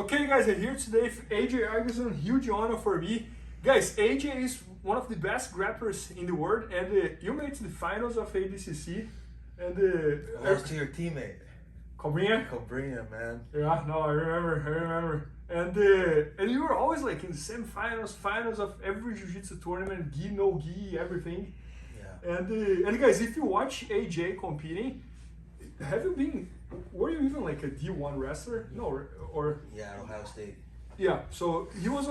Okay, guys, I'm here today with AJ Agazarm. Huge honor for me. Guys, AJ is one of the best grapplers in the world, and you made it to the finals of ADCC. And lost to your teammate. Cobrinha, man. Yeah, no, I remember. And you were always like in the semi-finals, finals of every jiu-jitsu tournament, gi, no gi, everything. Yeah. And guys, if you watch AJ competing, were you even like a D1 wrestler? No, or yeah, Ohio State. Yeah, so he was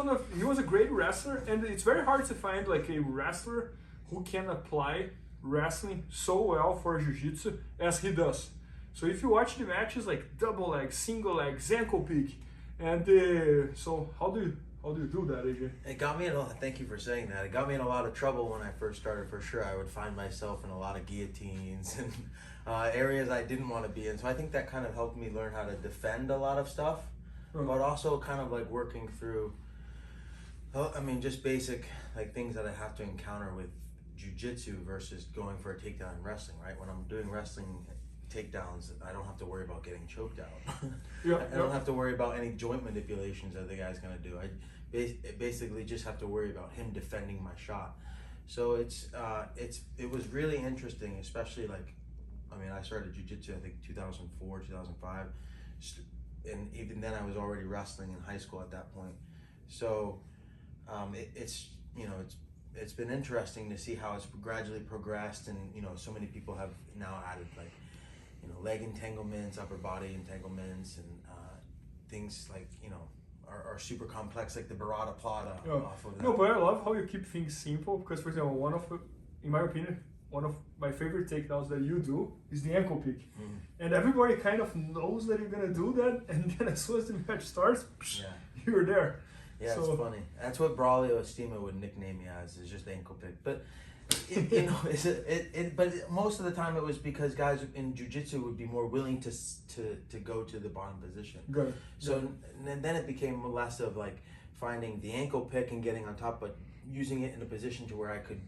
a great wrestler, and it's very hard to find like a wrestler who can apply wrestling so well for jiu-jitsu as he does. So if you watch the matches like double leg, single leg, ankle pick, and so how do you do that, AJ? It got me in thank you for saying that. It got me in a lot of trouble when I first started, for sure. I would find myself in a lot of guillotines and areas I didn't want to be in. So I think that kind of helped me learn how to defend a lot of stuff, but also kind of like working through, just basic like things that I have to encounter with jiu-jitsu versus going for a takedown in wrestling, right? When I'm doing wrestling takedowns, I don't have to worry about getting choked out. I don't have to worry about any joint manipulations that the guy's gonna do. I basically just have to worry about him defending my shot. So it was really interesting, especially like, I started jiu-jitsu I think 2004, 2005, and even then I was already wrestling in high school at that point. So it's been interesting to see how it's gradually progressed, and so many people have now added like leg entanglements, upper body entanglements, and things like are super complex, like the Barada Plata off of that. No, but I love how you keep things simple, because for example, in my opinion, one of my favorite takedowns that you do is the ankle pick. And everybody kind of knows that you're gonna do that, and then as soon as the match starts, you're there. Yeah, so, it's funny. That's what Braulio Estima would nickname me as, is just ankle pick. But but most of the time it was because guys in jiu-jitsu would be more willing to go to the bottom position. Good. So then it became less of like finding the ankle pick and getting on top, but using it in a position to where I could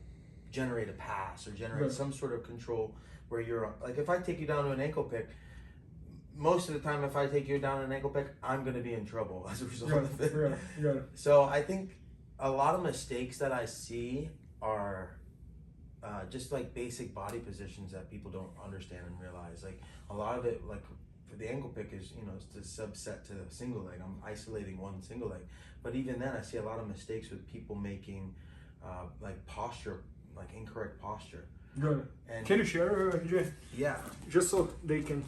generate a pass or generate some sort of control where you're like, if I take you down to an ankle pick, most of the time if I take you down an ankle pick, I'm going to be in trouble as a result of it. So I think a lot of mistakes that I see are just like basic body positions that people don't understand and realize. Like a lot of it, like for the ankle pick is, it's the subset to the single leg. I'm isolating one single leg. But even then I see a lot of mistakes with people making like posture, like incorrect posture. Good. And can you share, AJ? Yeah. Just so they can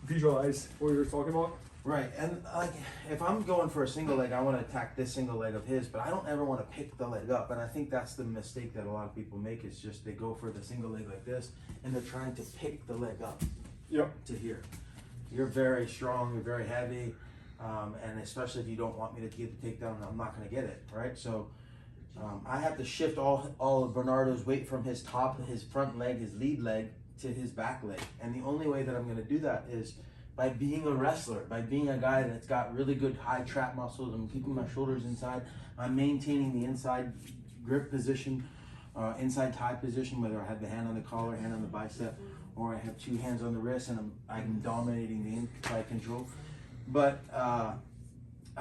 visualize what you're talking about. Right, and like if I'm going for a single leg, I want to attack this single leg of his, but I don't ever want to pick the leg up. And I think that's the mistake that a lot of people make, is just they go for the single leg like this, and they're trying to pick the leg up to here. You're very strong, you're very heavy, and especially if you don't want me to get the takedown, I'm not going to get it, right? So I have to shift all of Bernardo's weight from his front leg, his lead leg, to his back leg. And the only way that I'm going to do that is by being a wrestler, by being a guy that's got really good high trap muscles. I'm keeping my shoulders inside. I'm maintaining the inside grip position, inside tie position, whether I have the hand on the collar, hand on the bicep, or I have two hands on the wrist, and I'm dominating the inside control. But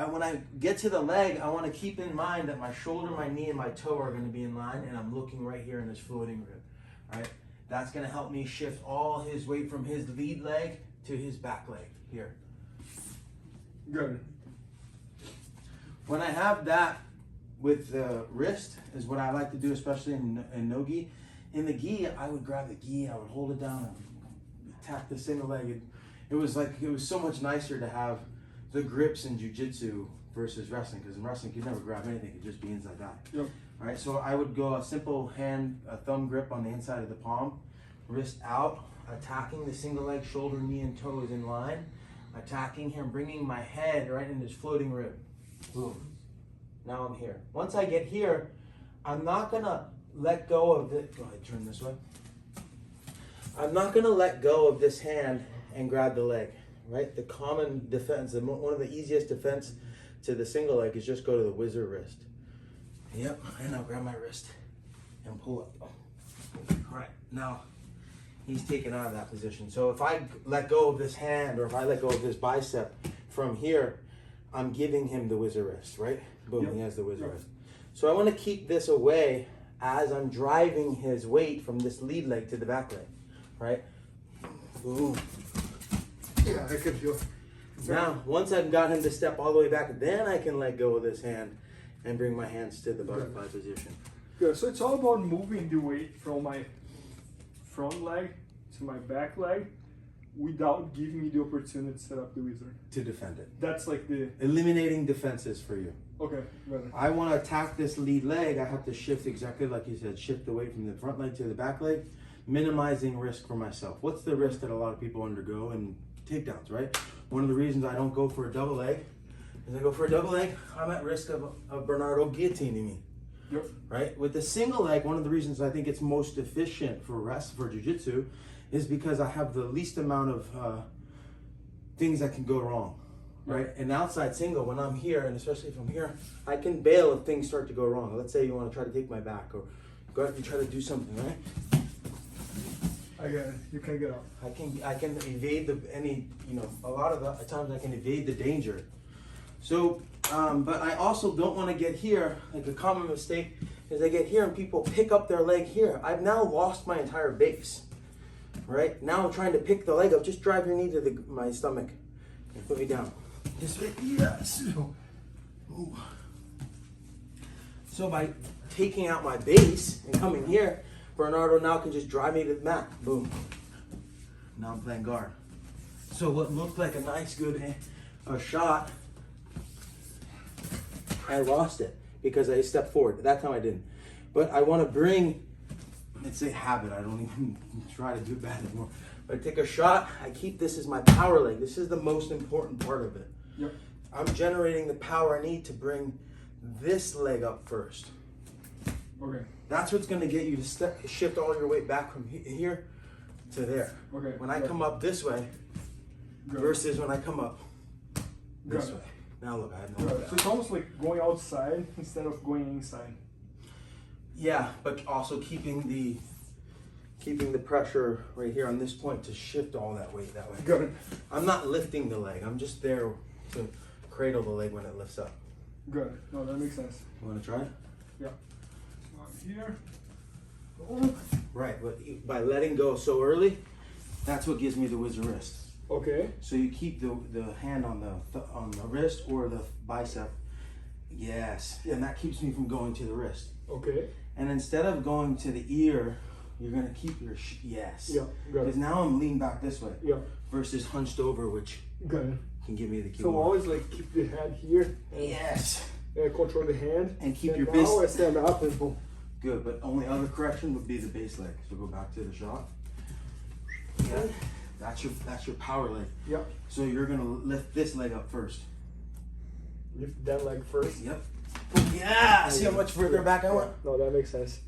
when I get to the leg, I want to keep in mind that my shoulder, my knee, and my toe are going to be in line, and I'm looking right here in this floating rib, right? That's going to help me shift all his weight from his lead leg to his back leg here. Good. When I have that with the wrist is what I like to do, especially in no gi. In the gi, I would grab the gi, I would hold it down and attack the single leg. It was so much nicer to have the grips in jiu-jitsu versus wrestling, because in wrestling you never grab anything, it just be inside out. Yep. All right, so I would go a simple thumb grip on the inside of the palm, wrist out, attacking the single leg, shoulder, knee, and toes in line, attacking him, bringing my head right in his floating rib. Boom. Now I'm here. Once I get here, I'm not gonna let go of it. Go ahead, turn this way. I'm not gonna let go of this hand and grab the leg, right? The common defense, one of the easiest defense to the single leg is just go to the wizard wrist. Yep, and I'll grab my wrist and pull up. All right, now he's taken out of that position. So if I let go of this hand, or if I let go of this bicep from here, I'm giving him the whizzer wrist, right? Boom, Yep. he has the whizzer Yep. wrist. So I want to keep this away as I'm driving his weight from this lead leg to the back leg, right? Boom. Yeah, I can feel it. Now, once I've got him to step all the way back, then I can let go of this hand and bring my hands to the butterfly position. Good. So it's all about moving the weight from my front leg to my back leg without giving me the opportunity to set up the whizzer. To defend it. That's like the... Eliminating defenses for you. Okay, got it. I want to attack this lead leg. I have to shift exactly like you said, shift the weight from the front leg to the back leg, minimizing risk for myself. What's the risk that a lot of people undergo in takedowns, right? One of the reasons I don't go for a double leg is I go for a double leg, I'm at risk of Bernardo guillotining me. Yep. Right? With the single leg, one of the reasons I think it's most efficient for jiu-jitsu is because I have the least amount of things that can go wrong. Right? An outside single, when I'm here, and especially if I'm here, I can bail if things start to go wrong. Let's say you want to try to take my back or go out and try to do something, right? I got it. You can get out. I can evade a lot of the times I can evade the danger. So, but I also don't want to get here. Like a common mistake is I get here and people pick up their leg here. I've now lost my entire base. Right? Now I'm trying to pick the leg up. Just drive your knee to my stomach and put me down. This way, yes. Ooh. So by taking out my base and coming here, Bernardo now can just drive me to the mat. Boom. Now I'm playing guard. So what looked like a nice, good shot, I lost it because I stepped forward. That time I didn't. But I want to bring, it's a habit. I don't even try to do that anymore. But I take a shot, I keep this as my power leg. This is the most important part of it. Yep. I'm generating the power I need to bring this leg up first. Okay. That's what's going to get you to shift all your weight back from here to there. Okay. When I come up this way versus when I come up this way. Now look, I have no So it's almost like going outside instead of going inside. Yeah, but also keeping the pressure right here on this point to shift all that weight that way. Got it. I'm not lifting the leg. I'm just there to cradle the leg when it lifts up. Good. No, that makes sense. You want to try? Yeah. So I'm here. Right, but by letting go so early, that's what gives me the whizzer wrist. Okay. So you keep the hand on the wrist or the bicep. Yes, and that keeps me from going to the wrist. Okay. And instead of going to the ear, you're gonna keep your yes. Yeah. Got Because it. now I'm leaned back this way. Yeah. Versus hunched over, which Got it. can give me the key. So always like keep the head here. Yes. Control the hand. And keep and your now base. I stand up and boom. Good, but only other correction would be the base leg. So go back to the shot. Yeah. That's your power leg. Yep. So you're gonna lift this leg up first. Lift that leg first. Yep. Yeah. See how much further back I went? No, that makes sense.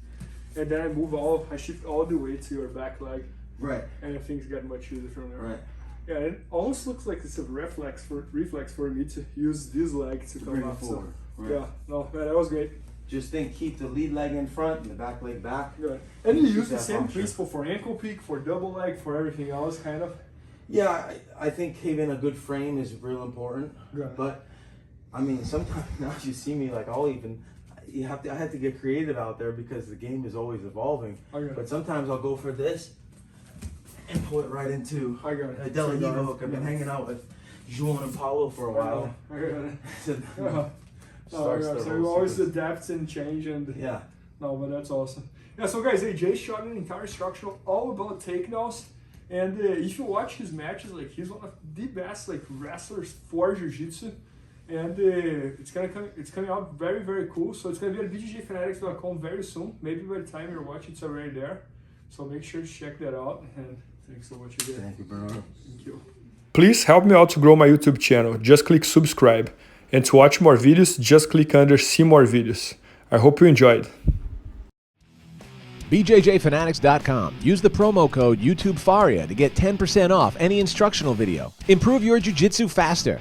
And then I shift all the way to your back leg. Right. And things get much easier from there. Right. Yeah, it almost looks like it's a reflex for me to use this leg to come Bring it up. forward. So, Right. yeah, no, man, that was great. Just think, keep the lead leg in front and the back leg back. Good. And you Keep use the that same posture. principle for ankle pick, for double leg, for everything else, kind of. Yeah, I think having a good frame is real important. Good. But I mean, sometimes now you see me like I have to get creative out there because the game is always evolving. Okay. But sometimes I'll go for this and pull it right into I got it. a Del So, Evo hook. I've been hanging out with Juan and Paulo for a while. I got it. So, Oh, starts yeah, the so whole you always sequence. adapt and change and Yeah. no, but that's awesome. Yeah, so guys, AJ shot an entire structural all about takedowns, and if you watch his matches, like he's one of the best like wrestlers for jiu-jitsu, and it's coming out very, very cool. So it's gonna be at BJJFanatics.com very soon. Maybe by the time you're watching, it's already there. So make sure to check that out. And thanks so much again. Thank you, Bernardo. Thank you. Please help me out to grow my YouTube channel. Just click subscribe. And to watch more videos, just click under see more videos. I hope you enjoyed. BJJFanatics.com. Use the promo code YouTubeFaria to get 10% off any instructional video. Improve your jiu-jitsu faster.